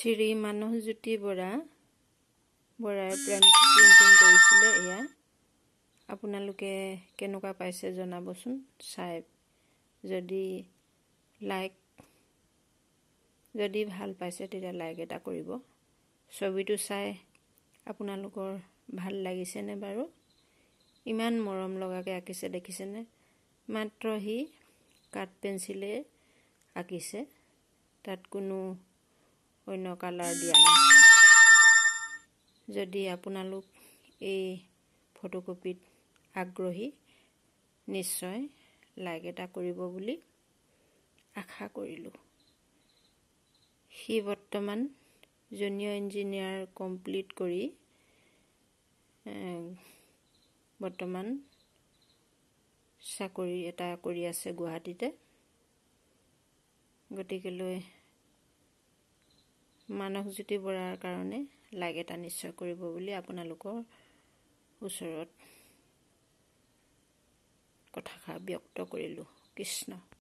শ্ৰী মানসজ্যোতি বৰাই প্ৰিণ্টিং কৰিছিলে। এয়া আপোনালোকে কেনেকুৱা পাইছে জনাবচোন। চাই যদি ভাল পাইছে তেতিয়া লাইক এটা কৰিব। ছবিটো চাই আপোনালোকৰ ভাল লাগিছেনে বাৰু? ইমান মৰম লগাকৈ আঁকিছে দেখিছেনে? মাত্ৰ সি কাঠ পেঞ্চিলে আঁকিছে, তাত কোনো অন্য কালাৰ দিয়া নাই। যদি আপোনালোক এই ফটোকপিত আগ্ৰহী, নিশ্চয় লাইক এটা কৰিব বুলি আশা কৰিলোঁ। সি বৰ্তমান জুনিয়ৰ ইঞ্জিনিয়াৰ কমপ্লিট কৰি বৰ্তমান চাকৰি এটা কৰি আছে গুৱাহাটীতে। গতিকেলৈ মানসজ্যোতি বৰাৰ কাৰণে লাইক এটা নিশ্চয় কৰিব বুলি আপোনালোকৰ ওচৰত কথাষাৰ ব্যক্ত কৰিলোঁ। কৃষ্ণ।